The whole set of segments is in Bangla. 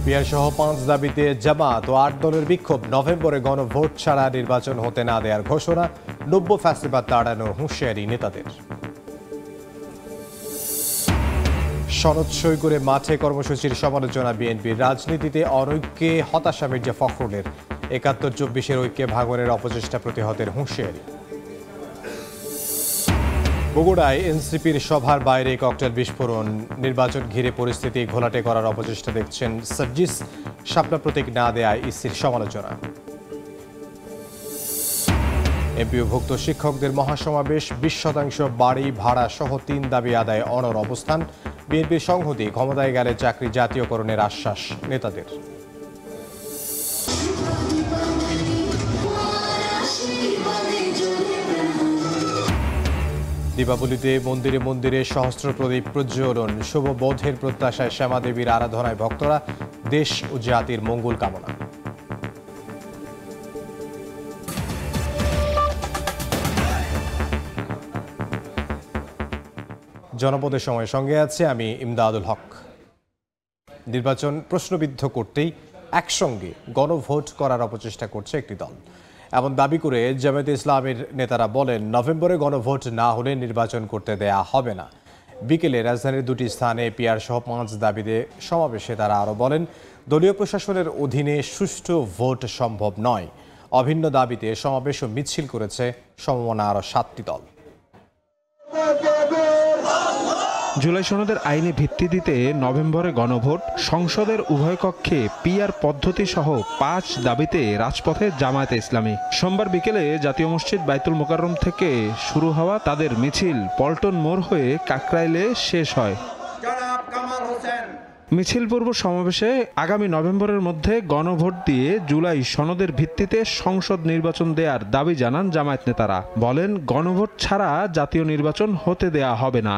পিয়ার সহ 5 দাবিতে জামাত ও 8 দলের বিক্ষোভ। নভেম্বরে গণভোট ছাড়া নির্বাচন হতে না দেওয়ার ঘোষণা। নব্য ফ্যাসিবাদ তাড়ানোর হুঁশিয়ারি নেতাদের। সনদ সই করে মাঠে কর্মসূচির সমালোচনা বিএনপির। রাজনীতিতে অনৈক্যে হতাশা মির্জা ফখরুলের। ৭১-২৪-এর ঐক্যে ভাঙনের অপচেষ্টা প্রতিহতের হুঁশিয়ারি। বগুড়ায় এনসিপির সভার বাইরে ককটেল বিস্ফোরণ। নির্বাচন ঘিরে পরিস্থিতি ঘোলাটে করার অপচেষ্টা দেখছেন সার্জিস। শাপলা প্রতীক না দেয়ায় ইসির সমালোচনা। এমপিওভুক্ত শিক্ষকদের মহাসমাবেশ। 20% বাড়ি ভাড়া সহ 3 দাবি আদায় অনড় অবস্থান। বিএনপির সংহতি। ক্ষমতায় গেলে চাকরি জাতীয়করণের আশ্বাস নেতাদের। দীপাবলিতে মন্দিরে মন্দিরে সহস্র প্রদীপ প্রজ্বলন। শুভ বোধের প্রত্যাশায় শ্যামাদেবীর আরাধনায় ভক্তরা। দেশ ও জাতির মঙ্গল কামনা। জনপদের সময় সঙ্গে আছে আমি ইমদাদুল হক। নির্বাচন প্রশ্নবিদ্ধ করতেই একসঙ্গে গণভোট করার অপচেষ্টা করছে একটি দল, এমন দাবি করে জামায়াতে ইসলামের নেতারা বলেন, নভেম্বরে গণভোট না হলে নির্বাচন করতে দেয়া হবে না। বিকেলে রাজধানীর 2টি স্থানে পিয়ার সহ 5 দাবিতে সমাবেশে তারা আরও বলেন, দলীয় প্রশাসনের অধীনে সুষ্ঠু ভোট সম্ভব নয়। অভিন্ন দাবিতে সমাবেশ ও মিছিল করেছে সমমনা আরও 7টি দল। জুলাই সনদের আইনে ভিত্তি দিতে নভেম্বরে গণভোট, সংসদের উভয় কক্ষে পিআর পদ্ধতি সহ 5 দাবিতে রাজপথে জামায়াতে ইসলামী। সোমবার বিকেলে জাতীয় মসজিদ বাইতুল মোকাররম থেকে শুরু হওয়া তাদের মিছিল পল্টন মোড় হয়ে কাকরাইলে শেষ হয়। মিছিল পূর্ব সমাবেশে আগামী নভেম্বরের মধ্যে গণভোট দিয়ে জুলাই সনদের ভিত্তিতে সংসদ নির্বাচন দেওয়ার দাবি জানান জামায়াত নেতারা। বলেন, গণভোট ছাড়া জাতীয় নির্বাচন হতে দেয়া হবে না।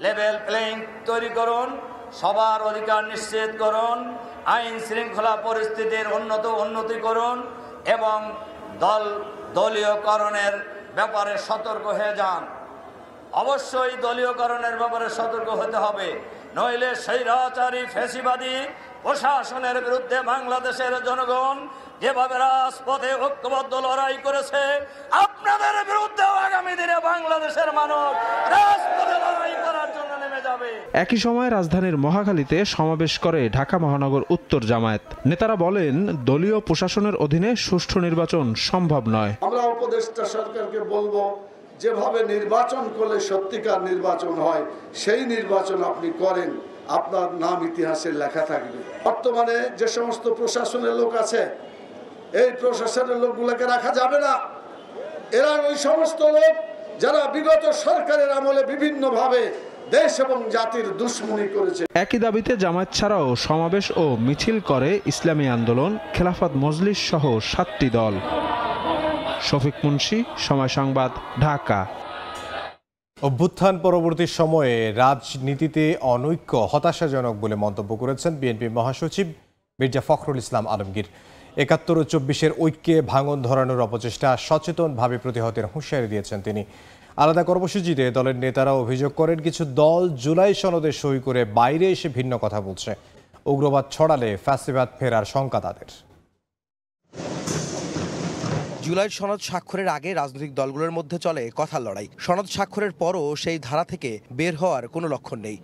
লেভেল প্লেইং তৈরি করুন, সবার অধিকার নিশ্চিত করুন, আইন শৃঙ্খলা পরিস্থিতির উন্নতি করুন এবং দলীয়করণের ব্যাপারে সতর্ক হয়ে যান। অবশ্যই দলীয়করণের ব্যাপারে সতর্ক হতে হবে, নইলে স্বৈরাচারী ফ্যাসিবাদী প্রশাসনের বিরুদ্ধে বাংলাদেশের জনগণ যেভাবে রাজপথে ঐক্যবদ্ধ লড়াই করেছে, আপনাদের বিরুদ্ধেও আগামী দিনে বাংলাদেশের মানুষ রাজপথে লড়াই করার জন্য নেমে যাবে। একই সময় রাজধানীর মহাখালীতে সমাবেশ করে ঢাকা মহানগর উত্তর জামায়াত। নেতারা বলেন, দলীয় প্রশাসনের অধীনে সুষ্ঠু নির্বাচন সম্ভব নয়। আমরা উপদেষ্টা সরকারকে বলবো, যেভাবে নির্বাচন করলে সত্যিকার নির্বাচন হয় সেই নির্বাচন আপনি করেন, আপনার নাম ইতিহাসে লেখা থাকবে। বর্তমানে যে সমস্ত প্রশাসনের লোক আছে, এই প্রশাসনের লোকগুলোকে রাখা যাবে না। এরা ওই সমস্ত লোক যারা বিগত সরকারের আমলে বিভিন্নভাবে দেশ এবং জাতির দুশ্মনী করেছে। একই দাবিতে জামায়াত ছাড়াও সমাবেশ ও মিছিল করে ইসলামী আন্দোলন, খেলাফত মজলিস সহ 7টি দল। শফিক মুন্সি, সময় সংবাদ, ঢাকা। অভ্যুত্থান পরবর্তী সময়ে রাজনীতিতে অনৈক্য হতাশাজনক বলে মন্তব্য করেছেন বিএনপি মহাসচিব মির্জা ফখরুল ইসলাম আলমগীর। ৭১ ও ২৪-এর ঐক্যে ভাঙন ধরানোর অপচেষ্টা সচেতনভাবে প্রতিহতের হুঁশিয়ারি দিয়েছেন তিনি। আলাদা কর্মসূচিতে দলের নেতারা অভিযোগ করেন, কিছু দল জুলাই সনদে সই করে বাইরে এসে ভিন্ন কথা বলছে। উগ্রবাদ ছড়ালে ফ্যাসিবাদ ফেরার শঙ্কা তাদের। জুলাই সনদ স্বাক্ষরের আগে রাজনৈতিক দলগুলোর মধ্যে চলে কথার লড়াই। সনদ স্বাক্ষরের পরও সেই ধারা থেকে বের হওয়ার কোনো লক্ষণ নেই।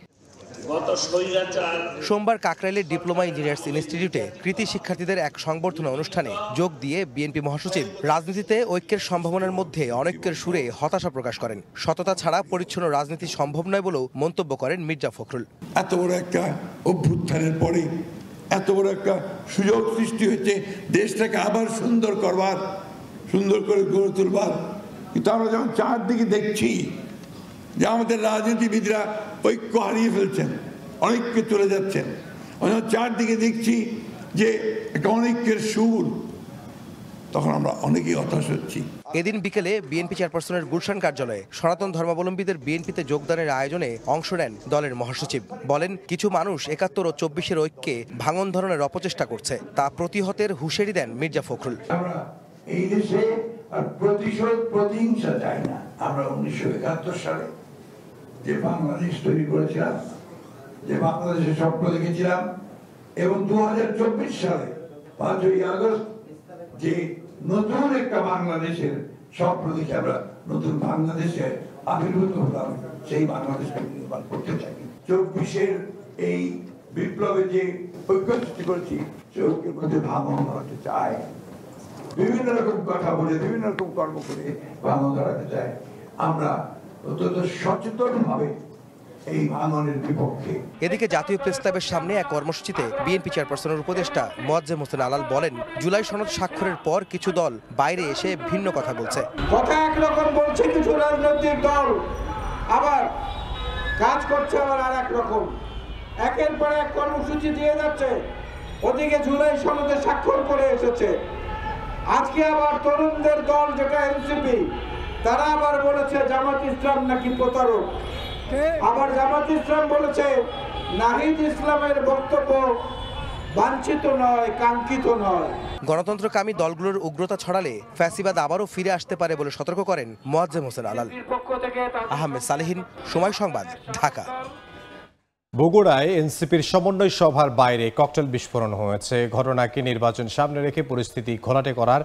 সোমবার কাকরাইলের ডিপ্লোমা ইঞ্জিনিয়ার্স ইনস্টিটিউটে কৃতি শিক্ষার্থীদের এক সংবর্ধনা অনুষ্ঠানে যোগ দিয়ে বিএনপি মহাসচিব রাজনীতিতে ঐক্যের সম্ভাবনার মধ্যে অনৈক্যের সুরে হতাশা প্রকাশ করেন। সততা ছাড়া পরিচ্ছন্ন রাজনীতি সম্ভব নয় বলেও মন্তব্য করেন মির্জা ফখরুল। এত বড় একটা অভ্যুত্থানের পরে এত বড় একটা সুযোগ সৃষ্টি হয়েছে দেশটাকে আবার সুন্দর করে গড়ে তুলবার, কিন্তু আমরা যখন চারদিকে দেখছি যে আমাদের রাজনীতিবিদরা ঐক্য হারিয়ে ফেলছেন, অনৈক্যে চলে যাচ্ছেন, চারদিকে দেখছি যে একটা অনৈক্যের সুর, তখন আমরা অনেকেই হতাশ হচ্ছি। এদিন বিকেলে বিএনপি চেয়ারপারসনের গুলশান কার্যালয়ে সনাতন ধর্মাবলম্বীদের বিএনপিতে যোগদানের আয়োজনে অংশ নেন দলের মহাসচিব। বলেন, কিছু মানুষ ৭১ ও ২৪-এর ঐক্যে ভাঙন ধরনের অপচেষ্টা করছে, তা প্রতিহতের হুঁশিয়ারি দেন মির্জা ফখরুল। আমরা এই দেশে আর প্রতিশোধ প্রতিহিংসা চায় না। আমরা 1971 সালে যে বাংলাদেশ তৈরি করেছিলাম, যে বাংলাদেশের স্বপ্ন দেখেছিলাম, এবং 2024 সালে 5ই আগস্ট যে নতুন একটা বাংলাদেশের স্বপ্ন দেখে আমরা নতুন বাংলাদেশে আবির্ভূত হলাম, সেই বাংলাদেশকে নির্মাণ করতে চাই। 24-এর এই বিপ্লবে যে ঐক্য সৃষ্টি করেছি, সে ঐক্যের মধ্যে ভাঙন ধরাতে চায়, বিভিন্ন রকম কথা বলে, বিভিন্ন রকম কর্ম করে ভাঙন ধরাতে চায়। আমরা অত্যন্ত সচেতন ভাবে এই ভাঙনের বিপক্ষে। এদিকে জাতীয় প্রেস ক্লাবের সামনে এক কর্মসূচিতে বিএনপি চেয়ারপারসনের উপদেষ্টা মোয়াজ্জেম হোসেন আলাল বলেন, জুলাই সনদ স্বাক্ষরের পর কিছু দল বাইরে এসে ভিন্ন কথা বলছে। কথা একরকম বলছে কিছু রাজনৈতিক দল, আবার কাজ করছে আবার আর এক রকম। একের পর এক কর্মসূচি দিয়ে যাচ্ছে, ওদিকে জুলাই সনদে স্বাক্ষর করে এসেছে। আজকে আবার তরুণদের দল যেটা এনসিপি, তারা আবার বলেছে জামাত ইসলাম নাকি প্রতারক। আবার জামাত ইসলাম বলেছে নাহিদ ইসলামের বক্তব্য বাঞ্ছিত নয়, কাঙ্ক্ষিত নয়। গণতন্ত্রকামী দলগুলোর উগ্রতা ছড়ালে ফ্যাসিবাদ আবারও ফিরে আসতে পারে বলে সতর্ক করেন মোয়াজ্জেম হোসেন আলাল। আহমেদ সালেহিন, সময় সংবাদ, ঢাকা। বগুড়ায় এনসিপির সমন্বয় সভার বাইরে ককটেল বিস্ফোরণ হয়েছে। ঘটনাকে নির্বাচন সামনে রেখে পরিস্থিতি ঘোলাটে করার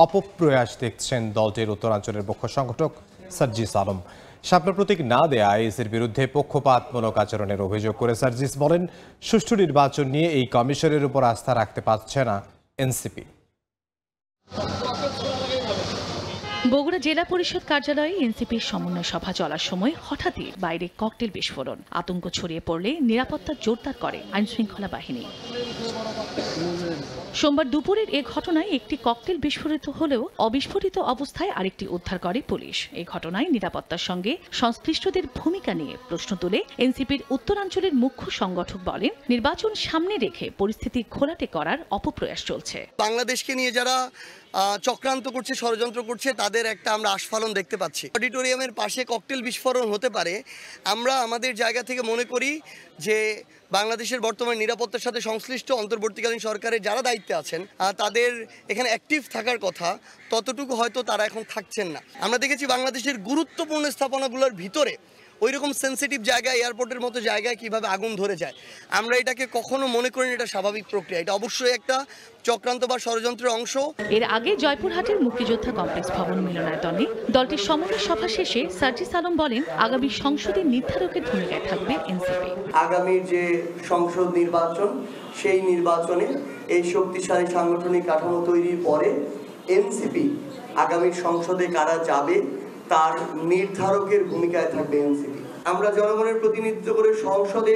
অপপ্রয়াস দেখছেন দলটির উত্তরাঞ্চলের মুখ্য সংগঠক সার্জিস আলম। শাপলা প্রতীক না দেয়া আইএসের বিরুদ্ধে পক্ষপাতমূলক আচরণের অভিযোগ করে সার্জিস বলেন, সুষ্ঠু নির্বাচন নিয়ে এই কমিশনের উপর আস্থা রাখতে পারছে না এনসিপি। বগুড়া জেলা পরিষদ কার্যালয়ে এনসিপির সমন্বয় সভা চলার সময় হঠাৎই বাইরে ককটেল বিস্ফোরণ। আতঙ্ক ছড়িয়ে পড়লে নিরাপত্তা জোরদার করে আইনশৃঙ্খলা বাহিনী। সোমবার দুপুরের এ ঘটনায় একটি ককটেল বিস্ফোরিত হলেও অবিস্ফোরিত অবস্থায় আরেকটি উদ্ধার করে পুলিশ। এই ঘটনায় নিরাপত্তার সঙ্গে সংশ্লিষ্টদের ভূমিকা নিয়ে প্রশ্ন তুলে এনসিপির উত্তরাঞ্চলের মুখ্য সংগঠক বলেন, নির্বাচন সামনে রেখে পরিস্থিতি ঘোলাটে করার অপপ্রয়াস চলছে। বাংলাদেশকে নিয়ে যারা চক্রান্ত করছে, ষড়যন্ত্র করছে, তাদের একটা আমরা আস্ফালন দেখতে পাচ্ছি। অডিটোরিয়ামের পাশে ককটেল বিস্ফোরণ হতে পারে। আমরা আমাদের জায়গা থেকে মনে করি যে বাংলাদেশের বর্তমান নিরাপত্তার সাথে সংশ্লিষ্ট অন্তর্বর্তীকালীন সরকারের যারা দায়িত্বে আছেন, তাদের এখানে অ্যাক্টিভ থাকার কথা, ততটুকু হয়তো তারা এখন থাকছেন না। আমরা দেখেছি বাংলাদেশের গুরুত্বপূর্ণ স্থাপনাগুলোর ভিতরে ওই রকম সেন্সিটিভ জায়গায়, এয়ারপোর্টের মতো জায়গায় কিভাবে আগুন ধরে যায়। আমরা এটাকে কখনো মনে করি না এটা স্বাভাবিক প্রক্রিয়া, এটা অবশ্যই একটা চক্রান্ত বা ষড়যন্ত্রের অংশ। এর আগে জয়পুরহাটের মুক্তিযোদ্ধা কমপ্লেক্স ভবন মিলনায়তনে দলটির সমন্বয় সভা শেষে সার্জিস আলম বলেন, আগামী সংসদে নির্ধারকের ভূমিকায় থাকবে এনসিপি। আগামীর যে সংসদ নির্বাচন, সেই নির্বাচনে এই শক্তিশালী সাংগঠনিক কাঠামো তৈরির পরে এনসিপি আগামীর সংসদে কারা যাবে তার নির্ধারকের ভূমিকায় থাকবে এনসিপি। আমরা জনগণের প্রতিনিধিত্ব করে সংসদে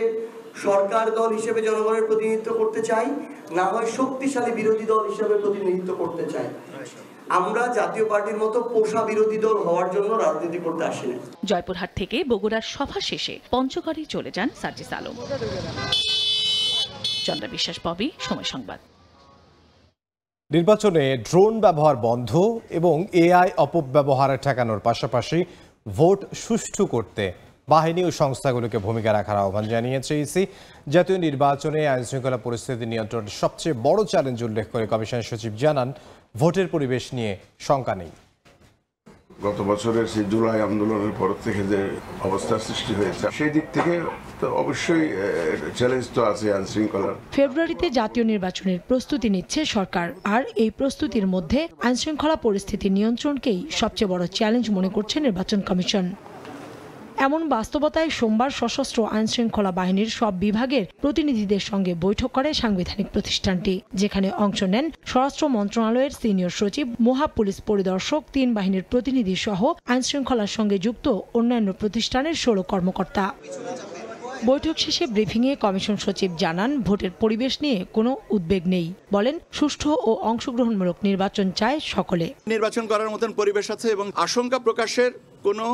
সরকার দল হিসেবে জনগণের প্রতিনিধিত্ব করতে চাই, না হয় শক্তিশালী বিরোধী দল হিসেবে প্রতিনিধিত্ব করতে চাই। আমরা জাতীয় পার্টির মতো পোষা বিরোধী দল হওয়ার জন্য রাজনীতি করতে আসি না। জয়পুরহাট থেকে বগুড়ার সভা শেষে পঞ্চগড়ে চলে যান সার্জিস আলম। চন্দ্রা বিশ্বাস, ববি, সময় সংবাদ। নির্বাচনে ড্রোন ব্যবহার বন্ধ এবং এআই অপব্যবহার ঠেকানোর পাশাপাশি ভোট সুষ্ঠু করতে বাহিনী ও সংস্থাগুলোকে ভূমিকা রাখার আহ্বান জানিয়েছে ইসি। জাতীয় নির্বাচনে আইনশৃঙ্খলা পরিস্থিতি নিয়ন্ত্রণের সবচেয়ে বড় চ্যালেঞ্জ উল্লেখ করে কমিশন সচিব জানান, ভোটের পরিবেশ নিয়ে শঙ্কা নেই। গত বছরের সেই জুলাই আন্দোলনের পর থেকে যে অবস্থার সৃষ্টি হয়েছে, সেই দিক থেকে তো অবশ্যই চ্যালেঞ্জ তো আছে আইনশৃঙ্খলার। ফেব্রুয়ারিতে জাতীয় নির্বাচনের প্রস্তুতি নিচ্ছে সরকার, আর এই প্রস্তুতির মধ্যে আইনশৃঙ্খলা পরিস্থিতি নিয়ন্ত্রণকেই সবচেয়ে বড় চ্যালেঞ্জ মনে করছে নির্বাচন কমিশন। এমন বাস্তবতায় সোমবার সশস্ত্র আইনশৃঙ্খলা বাহিনীর সব বিভাগের প্রতিনিধিদের সঙ্গে বৈঠক করে সাংবিধানিক প্রতিষ্ঠানটি, যেখানে অংশ নেন স্বরাষ্ট্র মন্ত্রণালয়ের সিনিয়র সচিব, মহা পুলিশ পরিদর্শক, 3 বাহিনীর প্রতিনিধি সহ আইনশৃঙ্খলার সঙ্গে যুক্ত অন্যান্য প্রতিষ্ঠানের 16 কর্মকর্তা। বৈঠক শেষে ব্রিফিংয়ে কমিশন সচিব জানান, ভোটের পরিবেশ নিয়ে কোনো উদ্বেগ নেই। বলেন, সুষ্ঠু ও অংশগ্রহণমূলক নির্বাচন চায় সকলে। নির্বাচন করার মতন পরিবেশ আছে এবং আশঙ্কা প্রকাশের কোনো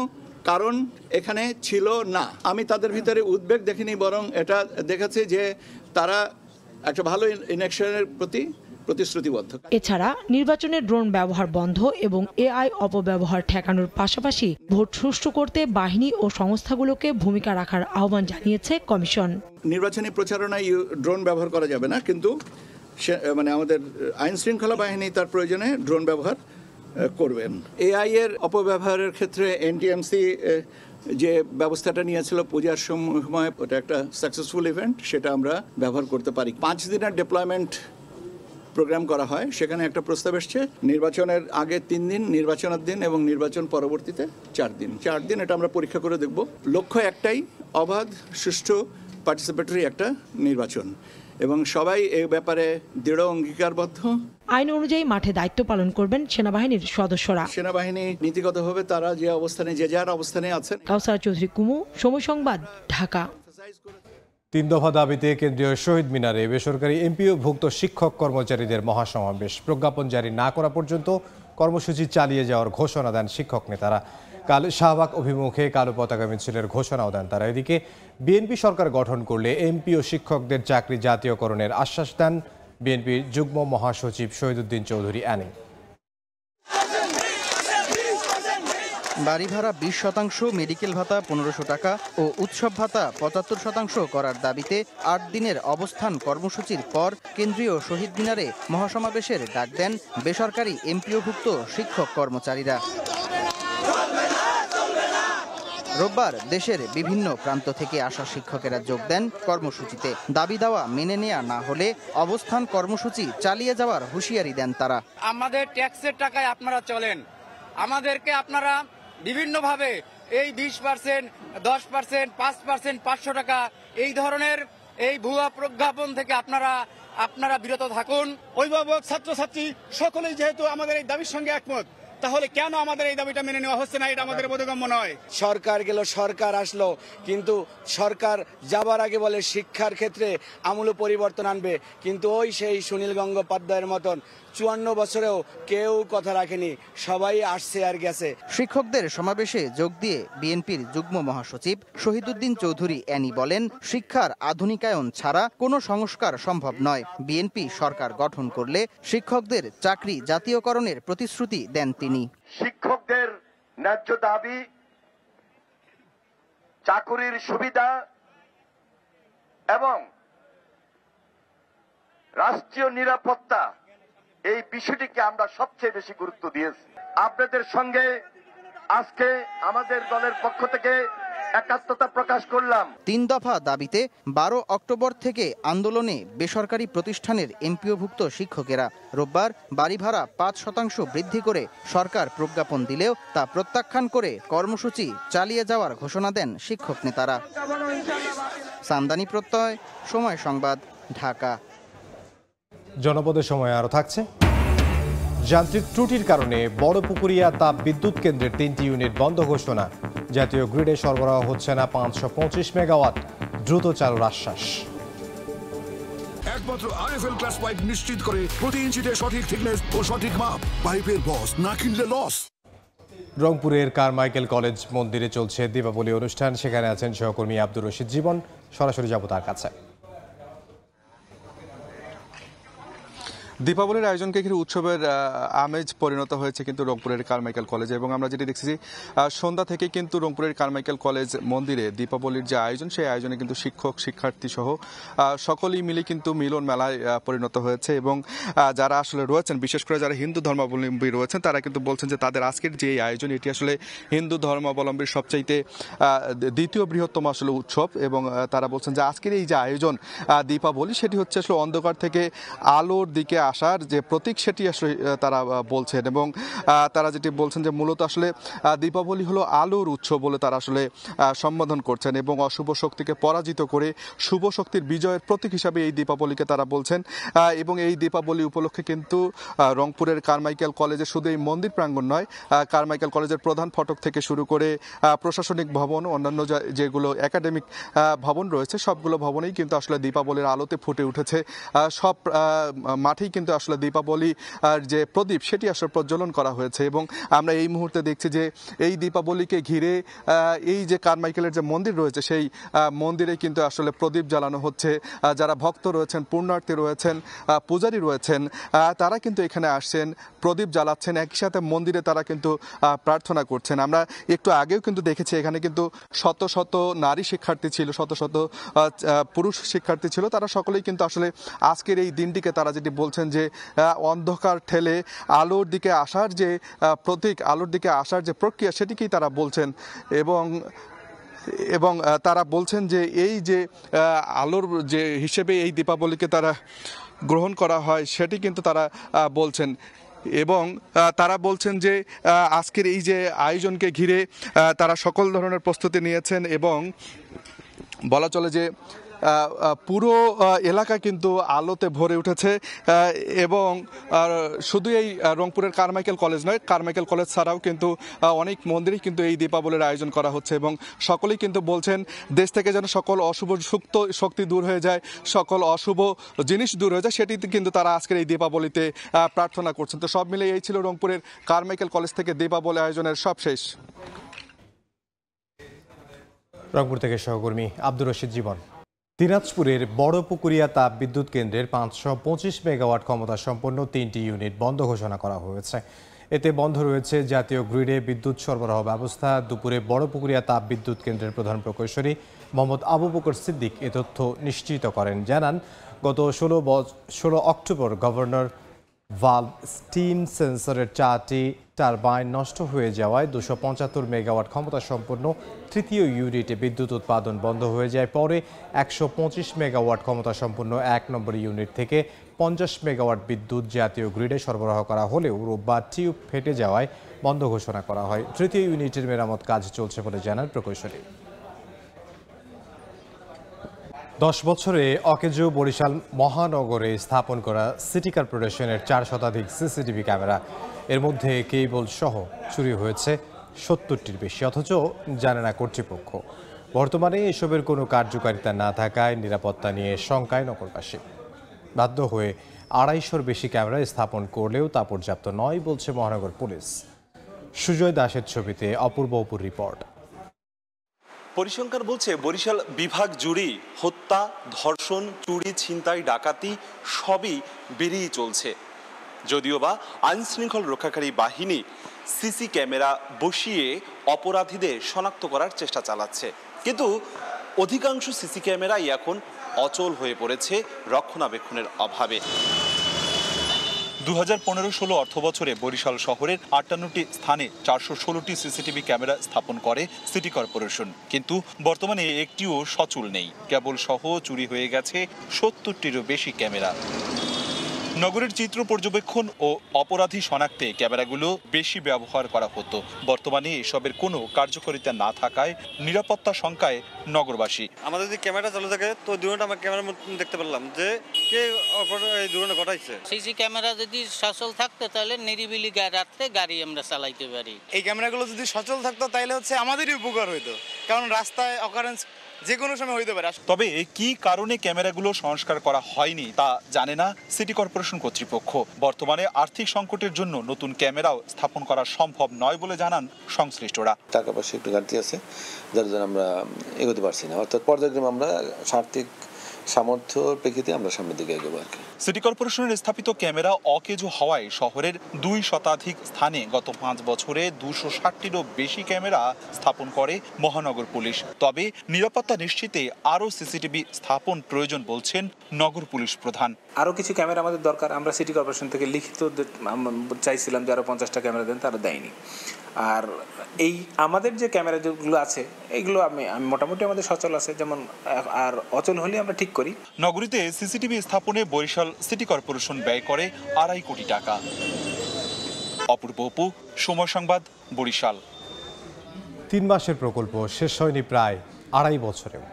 কারণ এখানে ছিল না। আমি তাদের ভিতরে উদ্বেগ দেখিনি, বরং এটা দেখেছি যে তারা একটা ভালো ইলেকশনের প্রতি প্রতিশ্রুতিবদ্ধ। এছাড়া নির্বাচনে ড্রোন ব্যবহার বন্ধ এবং এআই অপব্যবহার ঠেকানোর পাশাপাশি ভোট সুষ্ঠু করতে বাহিনী ও সংস্থাগুলোকে ভূমিকা রাখার আহ্বান জানিয়েছে কমিশন। নির্বাচনী প্রচারণায় ড্রোন ব্যবহার করা যাবে না, কিন্তু আমাদের আইন শৃঙ্খলা বাহিনী তার প্রয়োজনে ড্রোন ব্যবহার করবেন। এআই এর অপব্যবহারের ক্ষেত্রে এনটিএমসি যে ব্যবস্থাটা নিয়েছিল পূজার সময়, ওটা একটা সাকসেসফুল ইভেন্ট, সেটা আমরা ব্যবহার করতে পারি। 5 দিনের ডিপ্লয়মেন্ট প্রোগ্রাম করা হয়, সেখানে একটা প্রস্তাব এসছে নির্বাচনের আগে 3 দিন, নির্বাচনের দিন এবং নির্বাচন পরবর্তীতে 4 দিন। 4 দিন এটা আমরা পরীক্ষা করে দেখব। লক্ষ্য একটাই, অবাধ, সুষ্ঠু, পার্টিসিপেটরি একটা নির্বাচন, এবং সবাই এই ব্যাপারে দৃঢ় অঙ্গীকারবদ্ধ। আইন অনুযায়ী মাঠে দায়িত্ব পালন করবেন সেনাবাহিনীর সদস্যরা। সেনাবাহিনী নীতিগতভাবে তারা যে অবস্থানে, যে যার অবস্থানে আছেন। কাউসার চৌধুরী কুমু, সময় সংবাদ, ঢাকা। 3 দফা দাবিতে কেন্দ্রীয় শহীদ মিনারে বেসরকারি এমপিওভুক্ত শিক্ষক কর্মচারীদের মহাসমাবেশ। প্রজ্ঞাপন জারি না করা পর্যন্ত কর্মসূচি চালিয়ে যাওয়ার ঘোষণা দেন শিক্ষক নেতারা। কাল শাহবাগ অভিমুখে কালো পতাকা মিছিলের ঘোষণাও দেন তারা। এদিকে বিএনপি সরকার গঠন করলে এমপিও শিক্ষকদের চাকরি জাতীয়করণের আশ্বাস দেন বিএনপির যুগ্ম মহাসচিব শহীদুদ্দিন চৌধুরী অ্যানি। বাড়ি ভাড়া 20%, মেডিকেল ভাতা 1500 টাকা ও উৎসব ভাতা 75% করার দাবিতে 8 দিনের অবস্থান কর্মসূচির পর কেন্দ্রীয় শহীদ মিনারে মহাসমাবেশের ডাক দেন বেসরকারি এমপিওভুক্ত শিক্ষক কর্মচারীরা। রোববার দেশের বিভিন্ন প্রান্ত থেকে আসা শিক্ষকেরা যোগ দেন কর্মসূচিতে। দাবি দেওয়া মেনে নেওয়া না হলে অবস্থান কর্মসূচি চালিয়ে যাওয়ার হুঁশিয়ারি দেন তারা। আমাদের ট্যাক্সের টাকায় আপনারা চলেন, আমাদেরকে আপনারা বিভিন্নভাবে এই 20%, 10%, 5%, 500 টাকা এই ধরনের এই ভুয়া প্রজ্ঞাপন থেকে আপনারা বিরত থাকুন। অভিভাবক, ছাত্রছাত্রী সকলেই যেহেতু আমাদের এই দাবির সঙ্গে একমত, তাহলে কেন আমাদের এই দাবিটা মেনে নেওয়া হচ্ছে না, এটা আমাদের বোধগম্য নয়। সরকার গেল, সরকার আসলো, কিন্তু সরকার যাবার আগে বলে শিক্ষার ক্ষেত্রে আমূল পরিবর্তন আনবে, কিন্তু ওই সেই সুনীল গঙ্গোপাধ্যায়ের মতন 54 বছরেও কেউ কথা রাখেনি, সবাই আসছে আর গেছে। শিক্ষকদের সমাবেশে যোগ দিয়ে বিএনপির যুগ্ম মহাসচিব শহীদুদ্দিন চৌধুরী অ্যানি বলেন, শিক্ষার আধুনিকায়ন ছাড়া কোনো সংস্কার সম্ভব নয়। বিএনপি সরকার গঠন করলে শিক্ষকদের চাকরি জাতীয়করণের প্রতিশ্রুতি দেন তিনি। শিক্ষকদের ন্যায্য দাবি, চাকুরির সুবিধা এবং রাষ্ট্রীয় নিরাপত্তা, এই বিষয়টিকে আমরা সবচেয়ে বেশি গুরুত্ব দিয়েছি। আপনাদের সঙ্গে আজকে আমাদের দলের পক্ষ থেকে একাত্মতা প্রকাশ করলাম। 3 দফা দাবিতে 12 অক্টোবর থেকে আন্দোলনে বেসরকারি প্রতিষ্ঠানের এমপিওভুক্ত শিক্ষকেরা। রোববার বাড়ি ভাড়া 5% বৃদ্ধি করে সরকার প্রজ্ঞাপন দিলেও তা প্রত্যাখ্যান করে কর্মসূচি চালিয়ে যাওয়ার ঘোষণা দেন শিক্ষক নেতারা। সামদানি প্রত্যয়, সময় সংবাদ, ঢাকা। জনপদের সময় আরও থাকছে। যান্ত্রিক ত্রুটির কারণে বড়পুকুরিয়া তাপ বিদ্যুৎ কেন্দ্রের 3টি ইউনিট বন্ধ ঘোষণা। জাতীয় গ্রিডে সরবরাহ হচ্ছে না 525 মেগাওয়াট, দ্রুত চালুর আশ্বাস। একমাত্র আরএফএল ক্লাস পাইপ নিশ্চিত করে প্রতি ইঞ্চিতে সঠিক থিকনেস ও সঠিক মাপ। পাইপের বস, না কিনলে লস। রংপুরের কারমাইকেল কলেজ মন্দিরে চলছে দীপাবলি অনুষ্ঠান। সেখানে আছেন সহকর্মী আব্দুর রশিদ জীবন। সরাসরি যাব তার কাছে। দীপাবলির আয়োজনকে ঘিরে উৎসবের আমেজ পরিণত হয়েছে কিন্তু রংপুরের কারমাইকেল কলেজে, এবং আমরা যেটি দেখছি সন্ধ্যা থেকে কিন্তু রংপুরের কারমাইকেল কলেজ মন্দিরে দীপাবলির যে আয়োজন, সেই আয়োজনে কিন্তু শিক্ষক, শিক্ষার্থী সহ সকলেই মিলে কিন্তু মিলন মেলায় পরিণত হয়েছে। এবং যারা আসলে রয়েছেন, বিশেষ করে যারা হিন্দু ধর্মাবলম্বী রয়েছেন, তারা কিন্তু বলছেন যে তাদের আজকের যে আয়োজন, এটি আসলে হিন্দু ধর্মাবলম্বীর সবচাইতে দ্বিতীয় বৃহত্তম আসলে উৎসব। এবং তারা বলছেন যে আজকের এই যে আয়োজন দীপাবলি, সেটি হচ্ছে আসলে অন্ধকার থেকে আলোর দিকে আসার যে প্রতীক, সেটি আসলে তারা বলছেন। এবং তারা যেটি বলছেন যে মূলত আসলে দীপাবলি হলো আলোর উৎসব বলে তারা আসলে সম্বোধন করছেন, এবং অশুভ শক্তিকে পরাজিত করে শুভ শক্তির বিজয়ের প্রতীক হিসাবে এই দীপাবলিকে তারা বলছেন। এবং এই দীপাবলি উপলক্ষে কিন্তু রংপুরের কারমাইকেল কলেজে শুধু এই মন্দির প্রাঙ্গণ নয়, কারমাইকেল কলেজের প্রধান ফটক থেকে শুরু করে প্রশাসনিক ভবন, অন্যান্য যেগুলো একাডেমিক ভবন রয়েছে, সবগুলো ভবনেই কিন্তু আসলে দীপাবলির আলোতে ফুটে উঠেছে। সব মাঠেই কিন্তু আসলে দীপাবলি যে প্রদীপ, সেটি আসলে প্রজ্বলন করা হয়েছে। এবং আমরা এই মুহূর্তে দেখছি যে এই দীপাবলিকে ঘিরে এই যে কারমাইকেলের যে মন্দির রয়েছে, সেই মন্দিরে কিন্তু আসলে প্রদীপ জ্বালানো হচ্ছে। যারা ভক্ত রয়েছেন, পুণ্যার্থী রয়েছেন, পূজারী রয়েছেন, তারা কিন্তু এখানে আসছেন, প্রদীপ জ্বালাচ্ছেন, একই সাথে মন্দিরে তারা কিন্তু প্রার্থনা করছেন। আমরা একটু আগেও কিন্তু দেখেছি এখানে কিন্তু শত শত নারী শিক্ষার্থী ছিল, শত শত পুরুষ শিক্ষার্থী ছিল। তারা সকলেই কিন্তু আসলে আজকের এই দিনটিকে তারা যেটি বলছেন যে অন্ধকার ঠেলে আলোর দিকে আসার যে প্রতীক, আলোর দিকে আসার যে প্রক্রিয়া, সেটিকেই তারা বলছেন। এবং তারা বলছেন যে এই যে আলোর যে হিসেবে এই দীপাবলিকে তারা গ্রহণ করা হয়, সেটি কিন্তু তারা বলছেন। এবং তারা বলছেন যে আজকের এই যে আয়োজনকে ঘিরে তারা সকল ধরনের প্রস্তুতি নিয়েছেন এবং বলা চলে যে পুরো এলাকা কিন্তু আলোতে ভরে উঠেছে। এবং শুধু এই রংপুরের কারমাইকেল কলেজ নয়, কারমাইকেল কলেজ ছাড়াও কিন্তু অনেক মন্দিরেই কিন্তু এই দীপাবলির আয়োজন করা হচ্ছে এবং সকলেই কিন্তু বলছেন দেশ থেকে যেন সকল অশুভ শক্তি দূর হয়ে যায়, সকল অশুভ জিনিস দূর হয়ে যায়, সেটি কিন্তু তারা আজকের এই দীপাবলিতে প্রার্থনা করছেন। তো সব মিলে এই ছিল রংপুরের কারমাইকেল কলেজ থেকে দীপাবলি আয়োজনের সবশেষ। রংপুর থেকে সহকর্মী আব্দুর রশিদ জীবন। দিনাজপুরের বড়পুকুরিয়া তাপ বিদ্যুৎ কেন্দ্রের 525 মেগাওয়াট ক্ষমতা সম্পন্ন 3টি ইউনিট বন্ধ ঘোষণা করা হয়েছে। এতে বন্ধ রয়েছে জাতীয় গ্রিডে বিদ্যুৎ সরবরাহ ব্যবস্থা। দুপুরে বড়পুকুরিয়া তাপ বিদ্যুৎ কেন্দ্রের প্রধান প্রকৌশলী মোহাম্মদ আবু বকর সিদ্দিক এ তথ্য নিশ্চিত করেন। জানান, গত 16 অক্টোবর গভর্নর ভালভ স্টিম সেন্সরের 4টি টারবাইন নষ্ট হয়ে যাওয়ায় 275 মেগাওয়াট ক্ষমতা সম্পন্ন তৃতীয় ইউনিটে বিদ্যুৎ উৎপাদন বন্ধ হয়ে যায়। পরে 125 মেগাওয়াট ক্ষমতা সম্পন্ন 1 নম্বর ইউনিট থেকে 50 মেগাওয়াট বিদ্যুৎ জাতীয় গ্রিডে সরবরাহ করা হলেও রোববার টিউব ফেটে যাওয়ায় বন্ধ ঘোষণা করা হয়। তৃতীয় ইউনিটের মেরামত কাজ চলছে বলে জানান প্রকৌশলী। 10 বছরে অকেজো বরিশাল মহানগরে স্থাপন করা সিটি কর্পোরেশনের 4 শতাধিক সিসিটিভি ক্যামেরা, এর মধ্যে কেবল সহ চুরি হয়েছে 70টির বেশি, অথচ জানে না কর্তৃপক্ষ। বর্তমানে এসবের কোনো কার্যকারিতা না থাকায় নিরাপত্তা নিয়ে শঙ্কায় নগরবাসী। বাধ্য হয়ে 250-র বেশি ক্যামেরা স্থাপন করলেও তা পর্যাপ্ত নয় বলছে মহানগর পুলিশ। সুজয় দাসের ছবিতে অপূর্ব অপুর রিপোর্ট। পরিসংখ্যান বলছে বরিশাল বিভাগ জুড়েই হত্যা, ধর্ষণ, চুরি, ছিনতাই, ডাকাতি সবই বেড়েই চলছে। যদিও বা আইন শৃঙ্খলা রক্ষাকারী বাহিনী সিসি ক্যামেরা বসিয়ে অপরাধীদের শনাক্ত করার চেষ্টা চালাচ্ছে, কিন্তু অধিকাংশ সিসি ক্যামেরাই এখন অচল হয়ে পড়েছে রক্ষণাবেক্ষণের অভাবে। 2015-16 অর্থবছরে বরিশাল শহরের 58টি স্থানে 416টি সিসিটিভি ক্যামেরা স্থাপন করে সিটি কর্পোরেশন, কিন্তু বর্তমানে একটিও সচল নেই। কেবল সহ চুরি হয়ে গেছে 70টিরও বেশি ক্যামেরা। নগরের চিত্র পর্যবেক্ষণ ও অপরাধী শনাক্তে ক্যামেরাগুলো বেশি ব্যবহার করা হতো। বর্তমানে এসবের কোনো কার্যকারিতা না থাকায় নিরাপত্তা শঙ্কায় নগরবাসী। আমাদের যদি ক্যামেরা চালু থাকে তো দুর্ঘটনা আমরা ক্যামেরার মধ্যে দেখতে পারলাম যে কে এই দুর্ঘটনা ঘটাইছে। সিসি ক্যামেরা যদি সচল থাকতো তাহলে নিরিবিলি রাত্রে গাড়ি আমরা চালাইতে পারি। এই ক্যামেরাগুলো যদি সচল থাকতো তাহলে হচ্ছে আমাদেরই উপকার হইতো, কারণ রাস্তায় অকারেন্স যে কোনো সময় হইতে পারে। তবে কি কারণে ক্যামেরাগুলো সংস্কার করা হয়নি তা জানে না সিটি কর্পোরেশন কর্তৃপক্ষ। বর্তমানে আর্থিক সংকটের জন্য নতুন ক্যামেরাও স্থাপন করা সম্ভব নয় বলে জানান সংশ্লিষ্টরা। টাকা পয়সা একটু ঘাটতি আছে, যার জন্য আমরা এগোতে পারছি না। অর্থাৎ পর্যায়ক্রমে আমরা আর্থিক সামর্থ্যের প্রেক্ষিতে আমরা সামনের দিকে এগোবো আর কি। সিটি কর্পোরেশনের স্থাপিত ক্যামেরা অকেজো হওয়ায় শহরের 2 শতাধিক স্থানে গত 5 বছরে 260টিরও বেশি ক্যামেরা স্থাপন করে মহানগর পুলিশ। তবে নিরাপত্তা নিশ্চিতে আরও সিসিটিভি স্থাপন প্রয়োজন বলছেন নগর পুলিশ প্রধান। আরও কিছু ক্যামেরা আমাদের দরকার। আমরা সিটি কর্পোরেশন থেকে লিখিত চাইছিলাম যে আরও 50টা ক্যামেরা দেন, তারা দেয়নি। আর এই আমাদের যে ক্যামেরা যেগুলো আছে এইগুলো আমি মোটামুটি আমাদের সচল আছে, যেমন আর অচল হলে আমরা ঠিক করি। নগরীতে সিসিটিভি স্থাপনে বরিশাল সিটি কর্পোরেশন ব্যয় করে 2.5 কোটি টাকা। অপূর্ব অপু, সময় সংবাদ, বরিশাল। 3 মাসের প্রকল্প শেষ হয়নি প্রায় 2.5 বছরেও।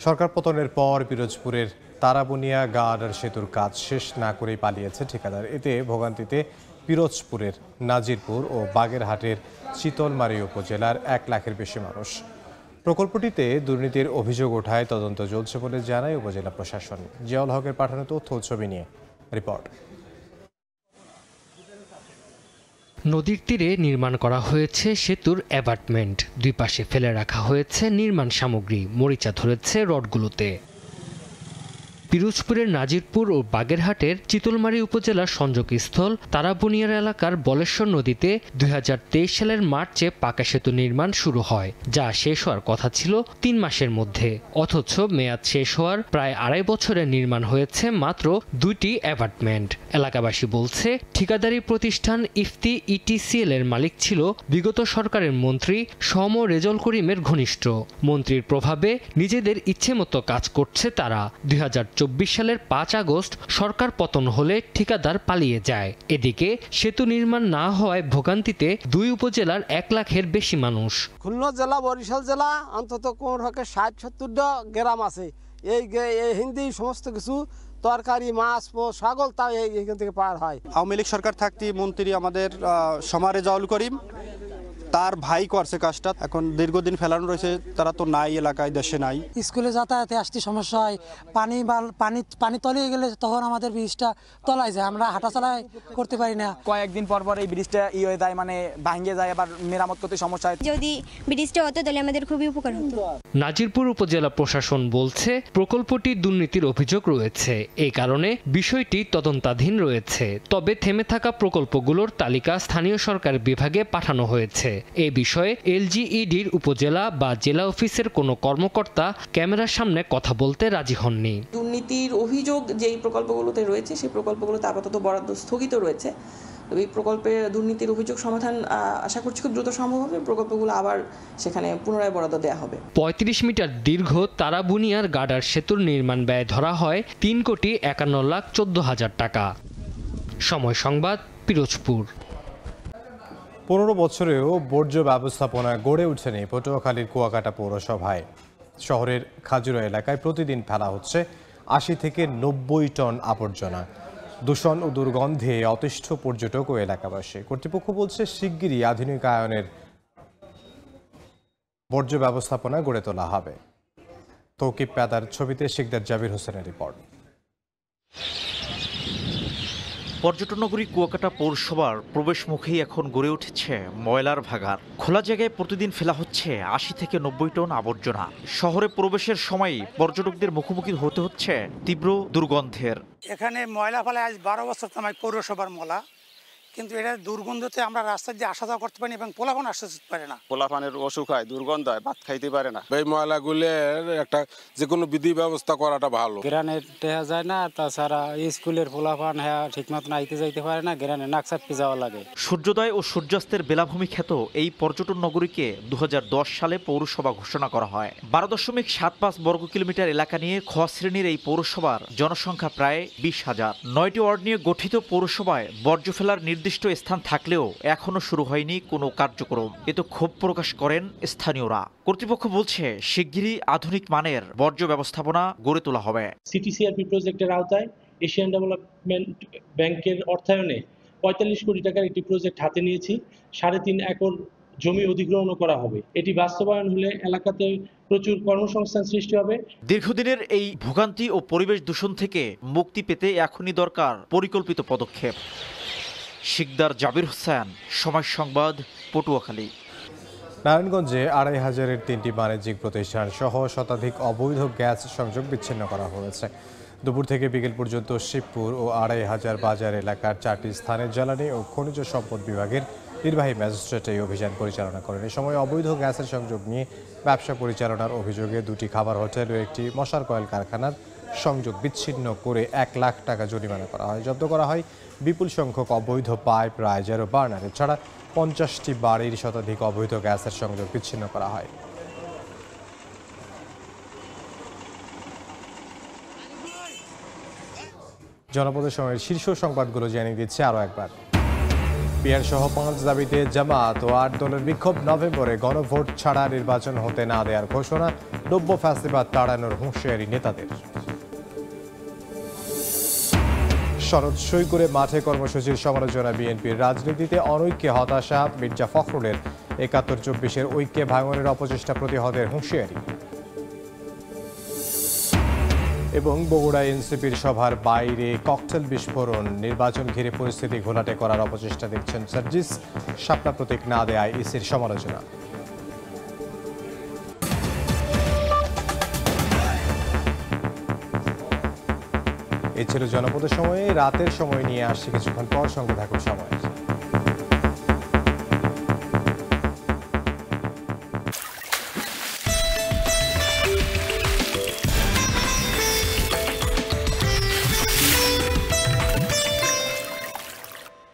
সরকার পতনের পর পিরোজপুরের তারাবুনিয়া গার্ডার সেতুর কাজ শেষ না করেই পালিয়েছে ঠিকাদার। এতে ভোগান্তিতে পিরোজপুরের নাজিরপুর ও বাগেরহাটের চিতলমারী উপজেলার 1 লাখের বেশি মানুষ। প্রকল্পটিতে দুর্নীতির অভিযোগ ওঠায় তদন্ত চলছে বলে জানায় উপজেলা প্রশাসন। জিয়াউল হকের পাঠানো তথ্য ছবি নিয়ে রিপোর্ট। নদীর তীরে নির্মাণ করা হয়েছে সেতুর অ্যাপার্টমেন্ট। 2 পাশে ফেলে রাখা হয়েছে নির্মাণ সামগ্রী, মরিচা ধরেছে রডগুলোতে। পিরোজপুরের নাজিরপুর ও বাগেরহাটের চিতলমারী উপজেলার সংযোগস্থল তারাবুনিয়ার এলাকার বলেশ্বর নদীতে 2023 সালের মার্চে পাকা সেতু নির্মাণ শুরু হয়, যা শেষ হওয়ার কথা ছিল 3 মাসের মধ্যে। অথচ মেয়াদ শেষ হওয়ার প্রায় 2.5 বছরে নির্মাণ হয়েছে মাত্র 2টি অ্যাপার্টমেন্ট। এলাকাবাসী বলছে, ঠিকাদারি প্রতিষ্ঠান ইফতি ইটিসিএল এর মালিক ছিল বিগত সরকারের মন্ত্রী সম রেজল করিমের ঘনিষ্ঠ। মন্ত্রীর প্রভাবে নিজেদের ইচ্ছে মতো কাজ করছে তারা। 2024 সালের 5 আগস্ট সরকার পতন হলে ঠিকাদার পালিয়ে যায়। এদিকে সেতু নির্মাণ না হওয়ায় ভোগান্তিতে 2 উপজেলার 1 লাখের বেশি মানুষ। খুলনা জেলা, বরিশাল জেলা অন্তত কোন রকম 60-70টা গ্রাম আছে। এই হিন্দি সমস্ত কিছু তরকারি, মাছ, ছাগল তাও এইখান থেকে পার হয়। আওয়ামী লীগ সরকার থাকতে মন্ত্রী আমাদের সম রেজাউল করিম, তার ভাই করছে কাজটা। এখন দীর্ঘদিন ফেলানো রয়েছে, তারা তো নাই এলাকায়, দেশে নাই। স্কুলে যাতায়াতে আসতে সমস্যা হয়, পানি তলিয়ে গেলে তখন আমাদের ব্রিজটা তলায় যায়, আমরা হাঁটাচলা করতে পারি না। কয়েকদিন পর পর এই ব্রিজটা হয়ে যায়, মানে ভাঙে যায়, আবার মেরামত করতে সমস্যা হয়। যদি ব্রিজটা হতো তাহলে আমাদের খুবই উপকার হতো। নাজিরপুর উপজেলা প্রশাসন বলছে, প্রকল্পটি দুর্নীতির অভিযোগ রয়েছে, এই কারণে বিষয়টি তদন্তাধীন রয়েছে। তবে থেমে থাকা প্রকল্পগুলোর তালিকা স্থানীয় সরকার বিভাগে পাঠানো হয়েছে। এ বিষয়ে এলজিইডির উপজেলা বা জেলা অফিসের কোনো কর্মকর্তা ক্যামেরার সামনে কথা বলতে রাজি হননি। দুর্নীতির অভিযোগ যেই প্রকল্পগুলোতে রয়েছে সেই প্রকল্পগুলোতে আপাতত বরাদ্দ স্থগিত রয়েছে। এই প্রকল্পে দুর্নীতির অভিযোগ সমাধান আশা করছি খুব দ্রুত সম্ভব হবে। প্রকল্পগুলো আবার সেখানে পুনরায় বরাদ্দ দেওয়া হবে। 35 মিটার দীর্ঘ তারাবুনিয়ার গার্ডার সেতুর নির্মাণ ব্যয় ধরা হয় 3,51,14,000 টাকা। সময় সংবাদ, পিরোজপুর। 15 বছরেও বর্জ্য ব্যবস্থাপনা গড়ে ওঠেনি পটুয়াখালীর কুয়াকাটা পৌরসভায়। শহরের খাজুরা এলাকায় প্রতিদিন ফেলা হচ্ছে 80 থেকে 90 টন আবর্জনা। দূষণ ও দুর্গন্ধে অতিষ্ঠ পর্যটক ও এলাকাবাসী। কর্তৃপক্ষ বলছে, শিগগিরই আধুনিকায়নের বর্জ্য ব্যবস্থাপনা গড়ে তোলা হবে। তৌকিব পেদার ছবিতে শিকদার জাবির হোসেনের রিপোর্ট। পর্যটন নগরী কুয়াকাটা পৌরসভার প্রবেশ মুখেই এখন গড়ে উঠেছে ময়লার ভাগার। খোলা জায়গায় প্রতিদিন ফেলা হচ্ছে 80 থেকে 90 টন আবর্জনা। শহরে প্রবেশের সময়ই পর্যটকদের মুখোমুখি হতে হচ্ছে তীব্র দুর্গন্ধের। এখানে ময়লা ফেলে আজ 12 বছর তোমায় পৌরসভার ময়লা, কিন্তু এটা দুর্গন্ধতে আমরা রাস্তা দিয়ে আসা যাওয়া করতে পারি এবং পোলাপান আসতে পারে না। পোলাপানের অসুখ হয়, দুর্গন্ধ হয়, ভাত খাইতে পারে না। এই ময়লাগুলোর একটা যে কোনো বিধি ব্যবস্থা করাটা ভালো। গ্রানে দেখা যায় না, তাছাড়া স্কুলের পোলাপান ঠিক মতন আইতে যাইতে পারে না, গ্রানে নাক চাপতে যাওয়া লাগে। সূর্যোদয় ও সূর্যাস্তের বেলাভূমি খ্যাত এই পর্যটন নগরীকে 2010 সালে পৌরসভা ঘোষণা করা হয়। 12.75 বর্গ কিলোমিটার এলাকা নিয়ে খ শ্রেণীর এই পৌরসভার জনসংখ্যা প্রায় 20,000। 9টি ওয়ার্ড নিয়ে গঠিত পৌরসভায় বর্জ্য ফেলার নির্দিষ্ট স্থান থাকলেও এখনো শুরু হয়নি কোনো কার্যক্রম। এতে ক্ষোভ প্রকাশ করেন স্থানীয়রা। কর্তৃপক্ষ বলছে, শিগগিরই আধুনিক মানের বর্জ্য ব্যবস্থাপনা গড়ে তোলা হবে। সিটিসিআরপি প্রজেক্টের আওতায় এশিয়ান ডেভেলপমেন্ট ব্যাংকের অর্থায়নে 45 কোটি টাকার একটি প্রজেক্ট হাতে নিয়েছি। 3.5 একর জমি অধিগ্রহণ করা হবে। এটি বাস্তবায়ন হলে এলাকাতে প্রচুর কর্মসংস্থান সৃষ্টি হবে। দীর্ঘদিনের এই ভোগান্তি ও পরিবেশ দূষণ থেকে মুক্তি পেতে এখনই দরকার পরিকল্পিত পদক্ষেপ। শিকদার জাবির হোসেন, সময় সংবাদ, পটুয়াখালী। নারায়ণগঞ্জে 2,500-এর 3টি বাণিজ্যিক প্রতিষ্ঠান সহ শতাধিক অবৈধ গ্যাস সংযোগ বিচ্ছিন্ন করা হয়েছে। দুপুর থেকে বিকেল পর্যন্ত শিবপুর ও 2,500 বাজার এলাকার 4টি স্থানে জ্বালানি ও খনিজ সম্পদ বিভাগের নির্বাহী ম্যাজিস্ট্রেট এই অভিযান পরিচালনা করেন। এই সময় অবৈধ গ্যাসের সংযোগ নিয়ে ব্যবসা পরিচালনার অভিযোগে 2টি খাবার হোটেল ও একটি মশার কয়েল কারখানার সংযোগ বিচ্ছিন্ন করে 1 লাখ টাকা জরিমানা করা হয়। জব্দ করা হয় বিপুল সংখ্যক অবৈধ পাইপ, রাইজার ও বার্নার। এছাড়া 50টি বাড়ির শতাধিক অবৈধ গ্যাসের সংযোগ বিচ্ছিন্ন করা হয়। জনপদের সময়ের শীর্ষ সংবাদগুলো জানিয়ে দিচ্ছে আরও একবার। পিয়ার সহ 5 দাবিতে জামাত ও 8 দলের বিক্ষোভ। নভেম্বরে গণভোট ছাড়া নির্বাচন হতে না দেওয়ার ঘোষণা। দ্রব্য ফ্যাসিবাদ তাড়ানোর হুঁশিয়ারি নেতাদের। সনদ সই করে মাঠে কর্মসূচির সমালোচনা বিএনপির। রাজনীতিতে অনৈক্যে হতাশা। মির্জা ফখরুলের 71-24-এর ঐক্যে ভাঙনের অপচেষ্টা প্রতিহতের হুঁশিয়ারি। এবং বগুড়া এনসিপির সভার বাইরে ককটেল বিস্ফোরণ। নির্বাচন ঘিরে পরিস্থিতি ঘোলাটে করার অপচেষ্টা দেখছেন সার্জিস। শাপলা প্রতীক না দেয়ায় ইসির সমালোচনা। এই ছিল জনপদের সময়ে। রাতের সময় নিয়ে আসছে কিছুক্ষণ পর। সঙ্গে থাকুন সময়।